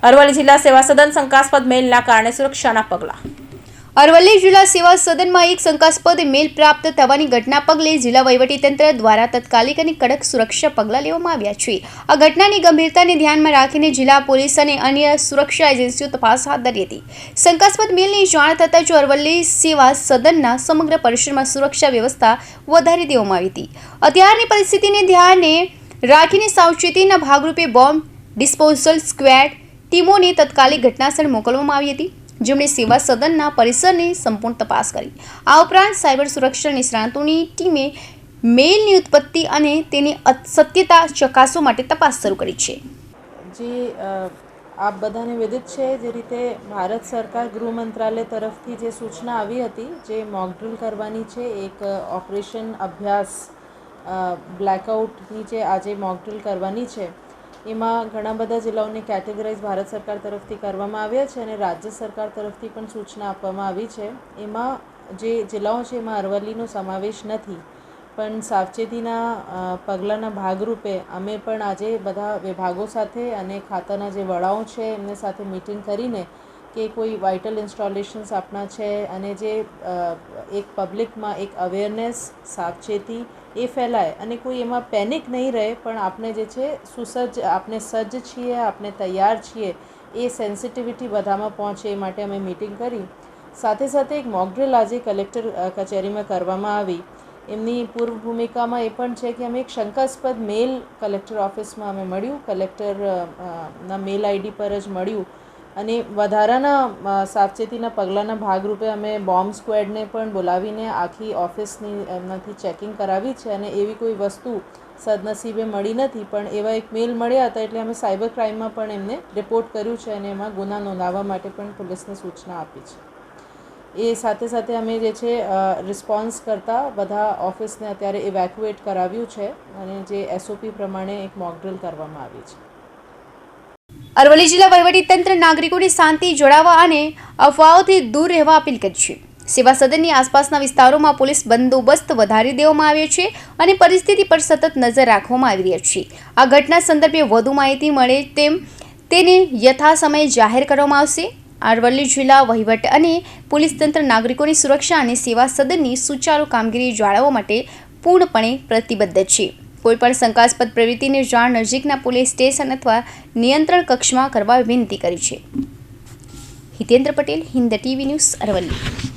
અરવલ્લી જિલ્લા સેવા સદન શંકાસ્પદ મેલના કારણે સુરક્ષાના પગલાં. અરવલ્લી જિલ્લા સેવા સદનમાં એક શંકાસ્પદ મેલ પ્રાપ્ત થવાની ઘટના પગલે જિલ્લા વહીવટીતંત્ર દ્વારા તાત્કાલિક અને કડક સુરક્ષા પગલાં લેવામાં આવ્યા છે. આ ઘટનાની ગંભીરતાને ધ્યાનમાં રાખીને જિલ્લા પોલીસ અને અન્ય સુરક્ષા એજન્સીઓ તપાસ હાથ ધરી હતી. શંકાસ્પદ મેલની જાણ થતાં જ અરવલ્લી સેવા સદનના સમગ્ર પરિસરમાં સુરક્ષા વ્યવસ્થા વધારી દેવામાં આવી હતી. અત્યારની પરિસ્થિતિને ધ્યાને રાખીને સાવચેતીના ભાગરૂપે બોમ્બ ડિસ્પોઝલ સ્ક્વેડ ટીમોને તાત્કાલિક ઘટનાસ્થળે મોકલવામાં આવી હતી, જેમણે સેવા સદનના પરિસરની સંપૂર્ણ તપાસ કરી. આ ઉપરાંત સાયબર સુરક્ષા નિષ્ણાતોની ટીમે મેલની ઉત્પત્તિ અને તેની સત્યતા ચકાસવા માટે તપાસ શરૂ કરી છે. જે આપ બધાને વિદિત છે, જે રીતે ભારત સરકાર ગૃહ મંત્રાલય તરફથી જે સૂચના આવી હતી, જે મોકડ્રીલ કરવાની છે, એક ઓપરેશન અભ્યાસ બ્લેકઆઉટની જે આજે મોકડ્રીલ કરવાની છે, એમાં ઘણા બધા જિલ્લાઓને કેટેગરાઇઝ ભારત સરકાર તરફથી કરવામાં આવ્યા છે અને રાજ્ય સરકાર તરફથી પણ સૂચના આપવામાં આવી છે. એમાં જે જિલ્લાઓ છે એમાં અરવલ્લીનો સમાવેશ નથી, પણ સાવચેતીના પગલાંના ભાગરૂપે અમે પણ આજે બધા વિભાગો સાથે અને ખાતાના જે વડાઓ છે એમને સાથે મિટિંગ કરીને કે કોઈ વાઇટલ ઇન્સ્ટોલેશન્સ આપણા છે અને જે એક પબ્લિકમાં એક અવેરનેસ સાવચેતી એ ફેલાય અને કોઈ એમાં પેનિક નહીં રહે, પણ આપણે જે છે સુસજ્જ, આપણે સજ્જ છીએ, આપણે તૈયાર છીએ, એ સેન્સિટિવિટી બધામાં પહોંચે એ માટે અમે મિટિંગ કરી. સાથે સાથે એક મોકડ્રીલ આજે કલેક્ટર કચેરીમાં કરવામાં આવી. એમની પૂર્વ ભૂમિકામાં એ પણ છે કે અમે એક શંકાસ્પદ મેલ કલેક્ટર ઓફિસમાં અમે મળ્યું, કલેક્ટરના મેલ આઈડી પર જ મળ્યું અને વધારાના સાવચેતીના પગલાંના ભાગરૂપે અમે બોમ્બ સ્ક્વેડને પણ બોલાવીને આખી ઓફિસની એમનાથી ચેકિંગ કરાવી છે અને એવી કોઈ વસ્તુ સદનસીબે મળી નથી, પણ એવા એક મેલ મળ્યા હતા એટલે અમે સાયબર ક્રાઇમમાં પણ એમને રિપોર્ટ કર્યું છે અને એમાં ગુના નોંધાવવા માટે પણ પોલીસને સૂચના આપી છે. એ સાથે સાથે અમે જે છે રિસ્પોન્સ કરતાં બધા ઓફિસને અત્યારે ઇવેક્યુએટ કરાવ્યું છે અને જે SOP પ્રમાણે એક મોકડ્રીલ કરવામાં આવી છે. અરવલ્લી જિલ્લા વહીવટીતંત્ર નાગરિકોને શાંતિ જાળવવા અને અફવાઓથી દૂર રહેવા અપીલ કરી છે. સેવા સદનની આસપાસના વિસ્તારોમાં પોલીસ બંદોબસ્ત વધારી દેવામાં આવ્યો છે અને પરિસ્થિતિ પર સતત નજર રાખવામાં આવી રહી છે. આ ઘટના સંદર્ભે વધુ માહિતી મળે તેમ તેને યથાસમયે જાહેર કરવામાં આવશે. અરવલ્લી જિલ્લા વહીવટ અને પોલીસ તંત્ર નાગરિકોની સુરક્ષા અને સેવા સદનની સુચારુ કામગીરી જાળવવા માટે પૂર્ણપણે પ્રતિબદ્ધ છે. કોઈપણ શંકાસ્પદ પ્રવૃત્તિની જાણ નજીકના પોલીસ સ્ટેશન અથવા નિયંત્રણ કક્ષમાં કરવા વિનંતી કરી છે. Hitendra Patel, Hind TV news, Aravalli.